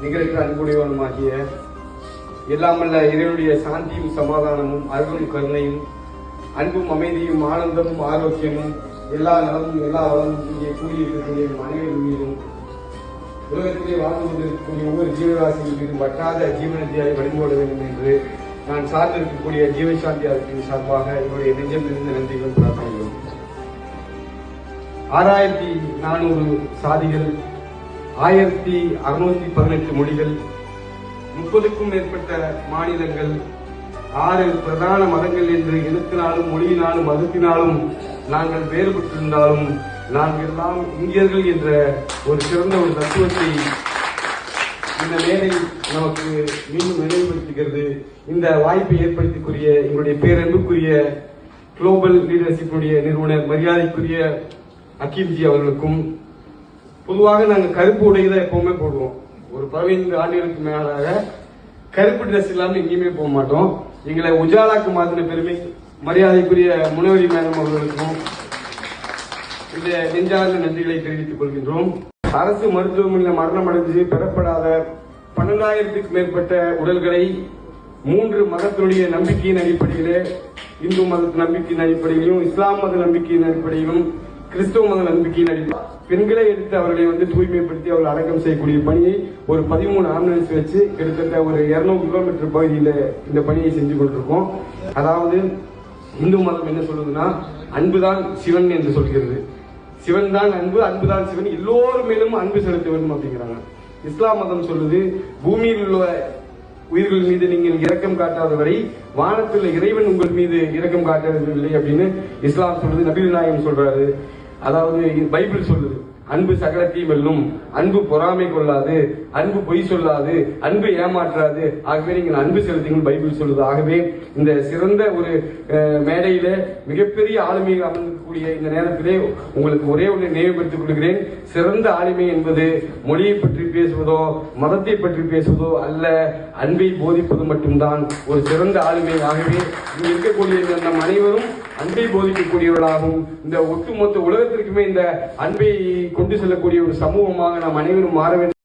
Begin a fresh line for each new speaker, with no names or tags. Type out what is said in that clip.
நிகழ்ச்சி அன்புடையவனுமாகிய எல்லாமல்ல இறைவனுடைய சாந்தியும் சமாதானமும் அருளும் கருணையும் அன்பும் அமைதியும் ஆனந்தமும் ஆரோக்கியமும் எல்லா நலமும் எல்லா வளமும் இங்கே கூடியிருக்கக்கூடிய அனைவரும் மீதும் உலகத்திலே வாழ்ந்து கொண்டிருக்கக்கூடிய ஒவ்வொரு ஜீவராசியின் மீதும் வட்டாத ஜீவனத்தியாய் வழிந்தோட வேண்டும் என்று நான் சார்ந்திருக்கக்கூடிய ஜீவசாந்தி அரசின் சார்பாக என்னுடைய நெஞ்சமிருந்து நன்றிகளும் பிரார்த்தனைகளும். 6400 சாதிகள், 1618 மொழிகள், 30க்கும் மேற்பட்ட மாநிலங்கள், 6 பிரதான மதங்கள் என்று எழுத்தினாலும் மொழியினாலும் மதத்தினாலும் நாங்கள் வேறுபட்டிருந்தாலும் நாங்கள் எல்லாம் இந்தியர்கள் என்ற ஒரு சிறந்த ஒரு தத்துவத்தை இந்த மேடை நமக்கு மீண்டும் நினைவுபடுத்துகிறது. இந்த வாய்ப்பை ஏற்படுத்திக்கூடிய எங்களுடைய பேரன்புக்குரிய குளோபல் லீடர்ஷிப்புடைய நிறுவனர் மரியாதைக்குரிய அக்கீம்ஜி அவர்களுக்கும், பொதுவாக நாங்கள் கருப்பு உடையை எப்பவுமே போடுவோம். ஒரு 15 ஆண்டுகளுக்கு மேலாக கருப்பு டிரெஸ் இல்லாமல் எங்கேயுமே போக மாட்டோம். எங்களை உஜாலாக்கு மாற்றின பெருமை மரியாதைக்குரிய முனவரி மேடம் அவர்களுக்கும் இந்த நெஞ்சார்ந்த நன்றிகளை தெரிவித்துக் கொள்கின்றோம். அரசு மருத்துவமனையில் மரணம் அடைந்து பெறப்படாத 12,000க்கும் மேற்பட்ட உடல்களை 3 மதத்தினுடைய நம்பிக்கையின் அடிப்படையிலே, இந்து மத நம்பிக்கையின் அடிப்படையிலும், இஸ்லாம் மத நம்பிக்கையின் அடிப்படையிலும், கிறிஸ்தவ மத நம்பிக்கையின் அடிப்படையில் பெண்களை எடுத்து அவர்களை தூய்மைப்படுத்தி அவர்கள் அடக்கம் செய்யக்கூடிய பணியை ஒரு 13 ஆம்புலன்ஸ் வச்சு கிட்டத்தட்ட ஒரு 200 கிலோமீட்டர் பகுதியில் இந்த பணியை செஞ்சு கொண்டிருக்கோம். அதாவது இந்து மதம் என்ன சொல்லுதுன்னா, அன்புதான் சிவன் என்று சொல்கிறது. சிவன் தான் அன்பு, அன்புதான் சிவன், எல்லோரும் மேலும் அன்பு செலுத்த வேண்டும் அப்படிங்கிறாங்க. இஸ்லாம் மதம் சொல்லுது, பூமியில் உள்ள உயிர்கள் மீது நீங்கள் இரக்கம் காட்டாத வரை வானத்தில் இறைவன் உங்கள் மீது இரக்கம் காட்டவில்லை அப்படின்னு இஸ்லாம் சொல்லுது. நபிகள் நாயகம் சொல்றாரு. அதாவது பைபிள் சொல்லுது, அன்பு சகலத்தையும் வெல்லும், அன்பு பொறாமை கொள்ளாது, அன்பு பொய் சொல்லாது, அன்பு ஏமாற்றாது, ஆகவே நீங்கள் அன்பு செலுத்துங்கள் பைபிள் சொல்லுது. ஆகவே இந்த சிறந்த ஒரு மேடையில மிகப்பெரிய ஆளுமையில் அமர்ந்திருக்கக்கூடிய இந்த நேரத்திலே உங்களுக்கு ஒரே ஒன்று நினைவுபடுத்திக் கொள்கிறேன். சிறந்த ஆளுமை என்பது மொழியை பற்றி பேசுவதோ மதத்தை பற்றி பேசுவதோ அல்ல, அன்பை போதிப்பது மட்டும்தான் ஒரு சிறந்த ஆளுமை. ஆகவே இங்கு இருக்கக்கூடிய நம் அனைவரும் அன்பை போதிக்கக்கூடியவர்களாகவும் இந்த ஒட்டுமொத்த உலகத்திற்குமே இந்த அன்பை கொண்டு செல்லக்கூடிய ஒரு சமூகமாக நாம் அனைவரும் மாற வேண்டும்.